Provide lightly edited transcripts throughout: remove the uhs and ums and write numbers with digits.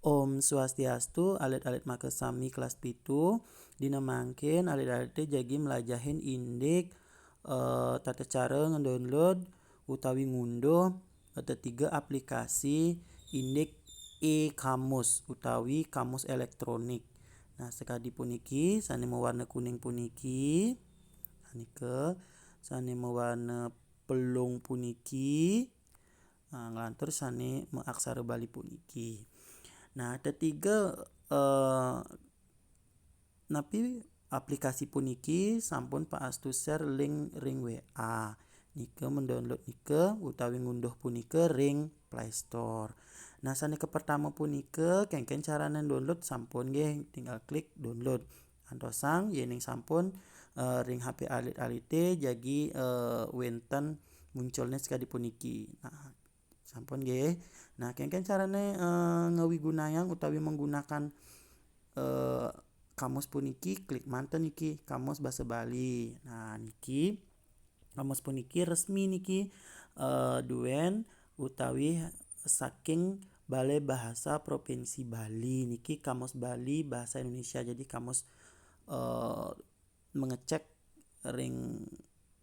Om Swastiastu, alit-alit make sami kelas pitu dina mangkin alit-alit teh jagi melajahin indik tata cara ngedownload utawi ngunduh tiga aplikasi indik e-kamus utawi kamus elektronik. Nah, sekadi puniki sane mewarna kuning puniki nike sane mewarna pelung puniki ngelantur sane aksara Bali puniki. Nah, ketiga napi aplikasi puniki sampun paastu share link ring WA. Nike mendownload nike utawi ngunduh punike ring Play Store. Nah, saneke pertama punike kengken carane download sampun nggih tinggal klik download. Antosang yening sampun ring HP alit-alite jagi wenten munculnya sekadi puniki. Nah, sampun nggih. Nah, kengken carane ngawigunayan utawi menggunakan kamus puniki klik manten niki kamus basa Bali. Nah, niki kamus puniki resmi niki duen utawi saking Balai Bahasa Provinsi Bali niki kamus Bali Bahasa Indonesia. Jadi kamus mengecek ring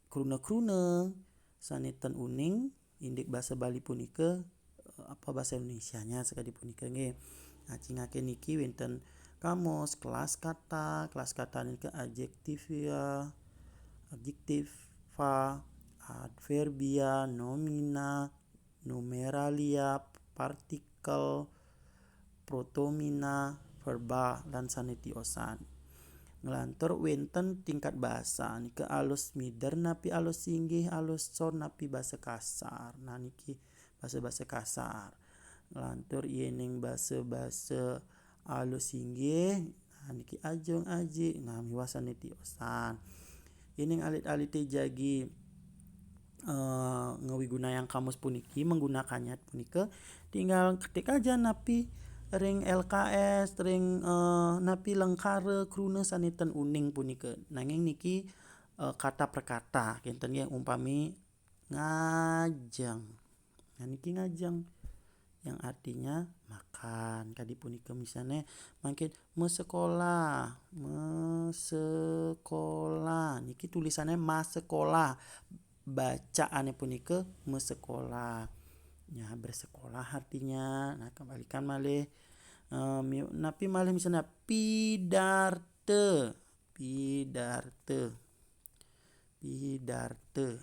krune-krune saniten uning indik bahasa Bali punike apa bahasa Indonesianya sekadi punika nggih. Ngajengake niki wonten kamus kelas kata niki adjektiva, adverbia, nomina, numeralia, partikel, protomina, verba lan sanetiosan. Ngelantur wenten tingkat bahasa niki alus mider napi alus singgih alus son napi bahasa kasar. Nah, niki bahasa kasar. Ngelantur yening bahasa alus singgih nah niki ajeng aji nah miwah sanetiosan. Yening alit-alite jagi ngawigunayan kamus puniki menggunakannya punike tinggal ketik aja napi ring LKS ring napi lengkare krune saniten uning punike. Nanging niki kata per kata kinten nggih umpami ngajeng. Nah, niki ngajeng yang artinya makan. Kadi punika misalnya mungkin mesekolah niki tulisannya masekolah bacaannya punike mesekolah. Ya, bersekolah artinya. Nah, kembalikan malih napi malih misalnya pidarte.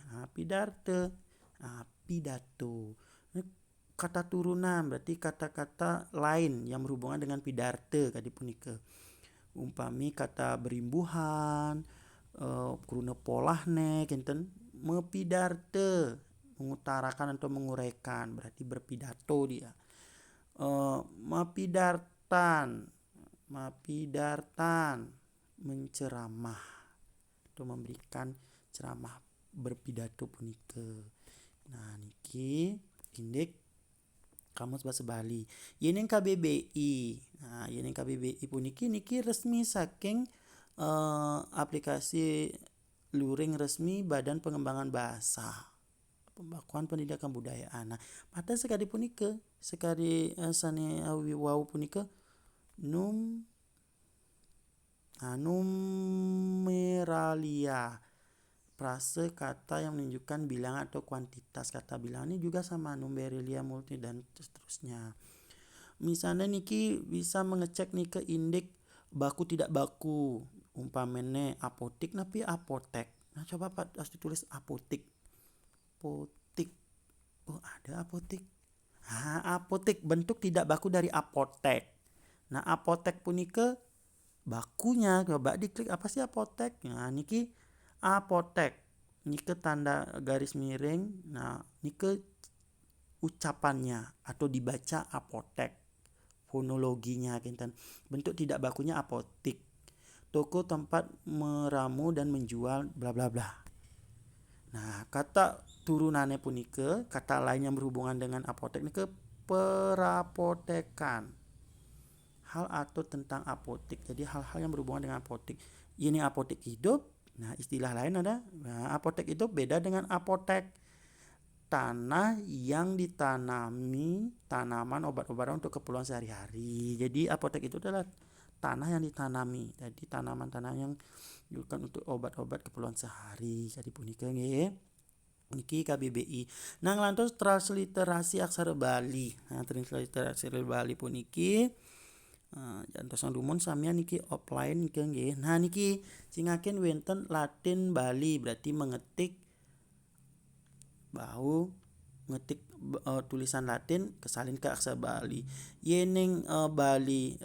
Nah, pidarte. Nah, pidato. Kata turunan berarti kata-kata lain yang berhubungan dengan pidarte kadi punika. Umpami kata berimbuhan, krune polahne kinten mepidarte, mengutarakan atau menguraikan berarti berpidato dia. Mapidartan menceramah atau memberikan ceramah berpidato punike. Nah, niki indik kamus basa Bali. Yening KBBI. Nah, yening KBBI puniki niki resmi saking aplikasi luring resmi Badan Pengembangan Bahasa Pembakuan Pendidikan Budayaan. Nah, pada sekali punika sekali sane wau punika numeralia frase kata yang menunjukkan bilangan atau kuantitas. Kata bilangan ini juga sama numeralia multi dan seterusnya. Misalnya niki bisa mengecek nih ke indik baku tidak baku. Umpamane apotik napi apotek. Nah, coba Pak harus ditulis apotik. Potik. Oh, ada apotik. Apotik bentuk tidak baku dari apotek. Nah, apotek punika bakunya coba diklik apa sih apotek. Nah, niki apotek. Nike tanda garis miring. Nah, nike ucapannya atau dibaca apotek. Fonologinya kinten. Bentuk tidak bakunya apotik. Toko tempat meramu dan menjual bla bla bla. Nah, kata turunannya punike, kata lain yang berhubungan dengan apotek nike perapotekan. Hal atau tentang apotek. Jadi hal-hal yang berhubungan dengan apotek. Ini apotek hidup. Nah, istilah lain ada. Nah, apotek hidup beda dengan apotek. tanah yang ditanami tanaman obat-obatan untuk keperluan sehari-hari. Jadi apotek itu adalah tanah yang ditanami. Jadi tanaman-tanaman yang digunakan untuk obat-obat keperluan sehari. Jadi punika nggih. Niki KBBI. Nah ngantos transliterasi aksara Bali. Nah transliterasi aksara Bali puniki jantosan dumun samian niki offline niki nggih. Nah niki singaken wonten Latin Bali berarti mengetik bau ngetik tulisan Latin kesalin ke aksara Bali. Yening Bali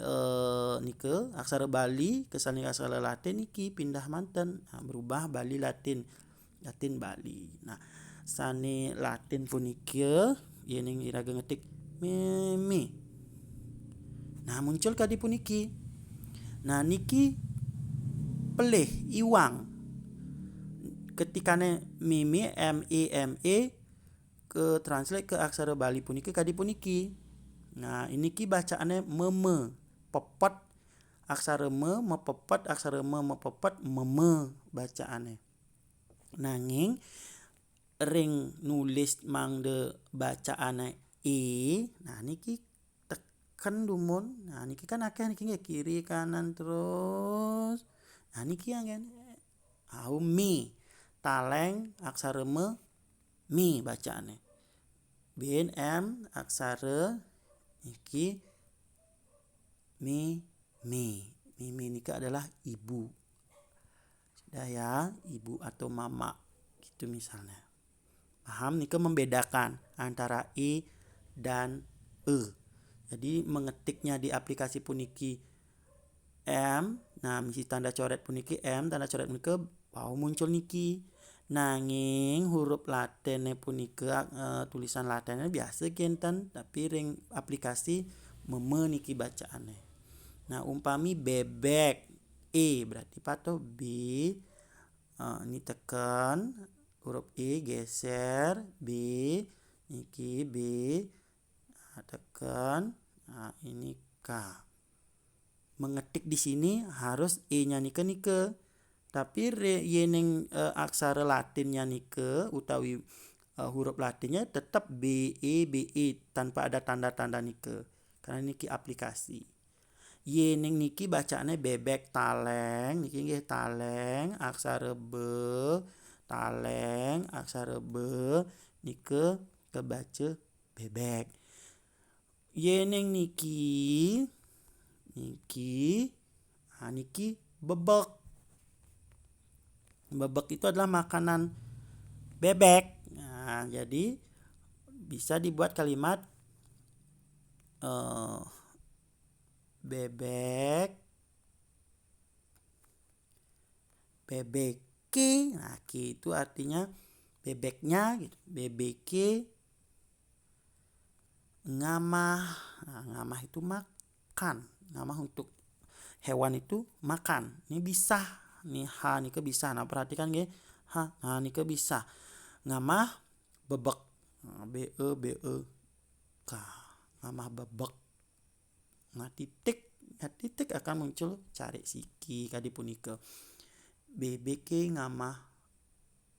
nike aksara Bali kesalin ke aksara Latin niki pindah manten berubah Bali Latin Bali. Nah sane Latin puniki yening iraga ngetik meme. Nah muncul kadi puniki. Nah niki pelih iwang ketikane meme ke translate ke aksara Bali puniki kadi puniki. Nah ini ki bacaannya meme pepet aksara mepepet aksara mepepet meme bacaannya. Nanging ring nulis mangde bacaannya nah niki teken dumun. Nah niki kan akeh niki kiri kanan terus. Nah niki yang mi taleng aksara mi bacaannya. Bin aksara niki mi. Mimi niki adalah ibu. Sudah ya, ibu atau mama gitu misalnya. Paham niki membedakan antara i dan e. Jadi mengetiknya di aplikasi puniki nah misi tanda coret puniki tanda coret puniki wow muncul niki. Nanging huruf Latin punika tulisan Latinnya biasa kinten tapi ring aplikasi meme niki bacaannya. Nah umpami bebek berarti pato b ini tekan huruf geser b niki b tekan ini k. Mengetik di sini harus nya nike tapi yening aksara Latinnya nike utawi huruf Latinnya tetap be tanpa ada tanda-tanda nike karena niki aplikasi. Yening niki bacaannya bebek taleng niki nggih taleng aksara be taleng aksara be nike kebaca bebek. Yening niki bebek. Bebek itu adalah makanan bebek. Nah, jadi bisa dibuat kalimat bebek bebeki. Nah, ki itu artinya bebeknya gitu. Bebeki ngamah. Nah, ngamah itu makan. Ngamah untuk hewan itu makan. Ini bisa. Nih ha nih ke bisa. Nah, perhatikan nggih. Ha, nah nih ke bisa. Ngamah bebek. Nah, be k. Ngamah bebek. Nah, titik akan muncul cari siki kadi punika. Bebek ngamah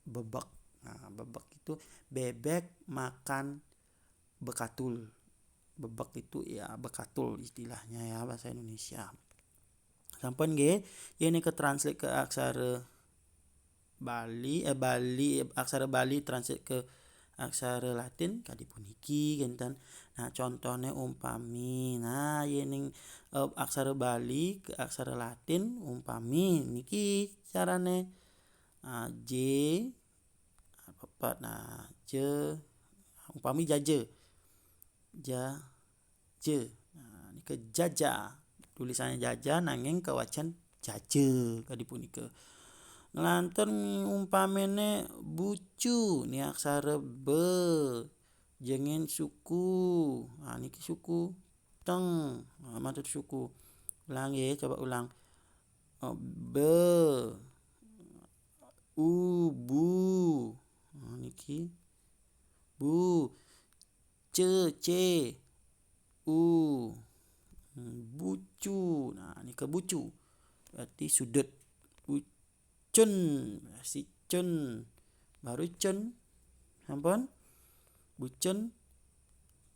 bebek. Nah, bebek itu bebek makan bekatul. Bebek itu ya bekatul istilahnya ya bahasa Indonesia. Sampun nggih, ini ke translate ke aksara Bali aksara Bali translate ke aksara Latin kadi puniki genten. Nah contohnya umpami nah yening aksara Bali ke aksara Latin umpami niki carane j apa nah j umpami jaje nah niki jaja tulisannya jaja nanging kewacan jaje kadi punika. Ngelantur umpamene bucu ni aksara be jengen suku. Nah niki suku teng. Nah maksud suku. Ulang ya, coba ulang. Be bu. Nah niki bu ce bucu. Nah niki bucu. Berarti sudut. Bucun si cun baru cun sampun bucen.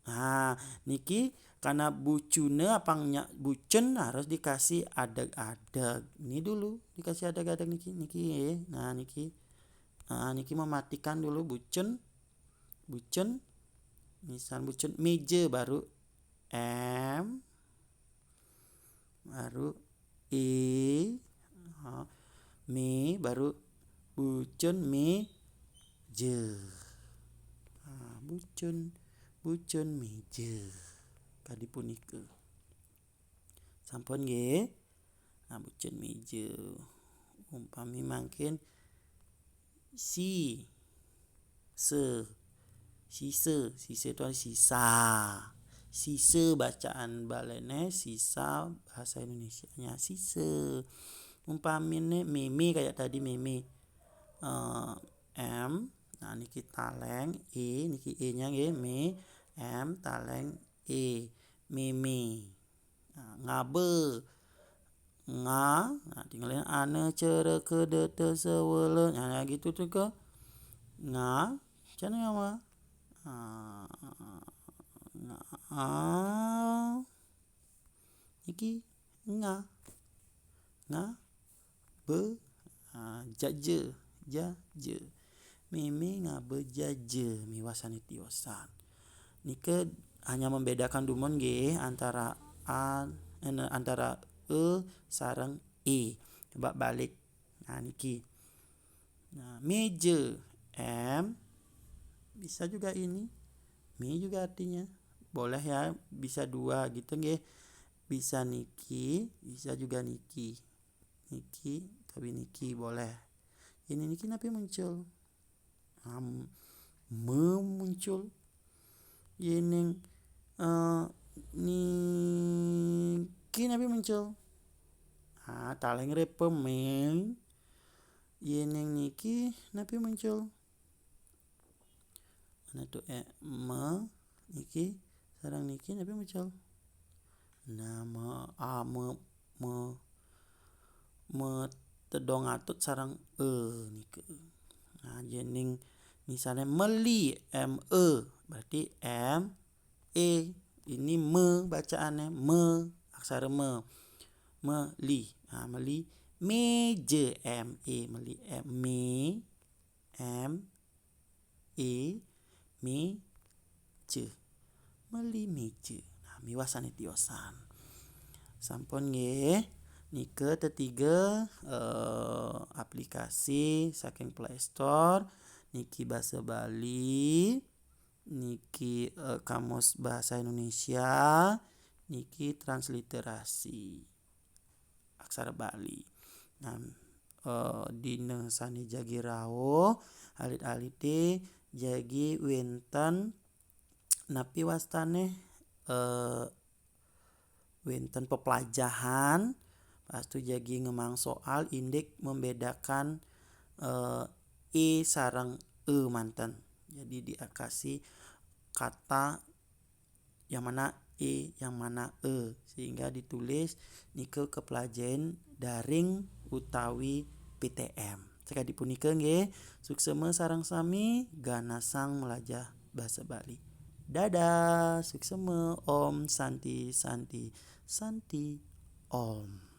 Nah, niki karena bucune apangnya bucen harus dikasih adeg-adeg. Ini dulu dikasih adeg-adeg niki ya. Nah, niki mematikan dulu bucen. Bucen. Misal bucen meja baru M baru E me baru bucen meje. Bucen meje kadipunika sampun nggih. Bucen meje umpami mangkin sise itu sisa. Sise bacaan balene, sisa bahasa Indonesianya sise. Umpamine meme kayak tadi meme. M nah niki taleng E niki E nya nggih M taleng E meme. Ngabe nah tinggalin ane cere kede te sewele. Nah gitu tuh ke cana apa niki be jaje meme ngabejaje miwasan tiosan. Nike hanya membedakan dumon nggih antara antara sareng E. Coba balik. Nah niki. Nah, meje M bisa juga ini. Me juga artinya. Boleh ya, bisa dua gitu nggih. Bisa niki, bisa juga niki. Niki, tapi niki boleh. Ini niki napi muncul. Muncul. Ini niki napi muncul. Taleng repemeng. Yeneng niki napi muncul. Nah tuh niki sarang niki napi muncul. Nah tedong atut sarang nike. Nah jeneng misalnya meli berarti M E ini bacaannya aksara meli. Nah meli meje meli M E meje meli meje. Nah miwasan tiosan sampun nggih. Nike tetiga aplikasi saking Play Store niki basa Bali, niki kamus bahasa Indonesia, niki transliterasi aksara Bali. Nah dina sani jagi rawuh alit-alite jagi wenten napi wastane wenten pepelajahan pastu jagi ngemang soal indek membedakan sarang manten. Jadi dia kasih kata yang mana yang mana sehingga ditulis nike kepelajaran daring utawi PTM. Sakadipunika nggih suksema sareng sami ganasang melajah basa Bali. Dadah suksema Om Santi Om.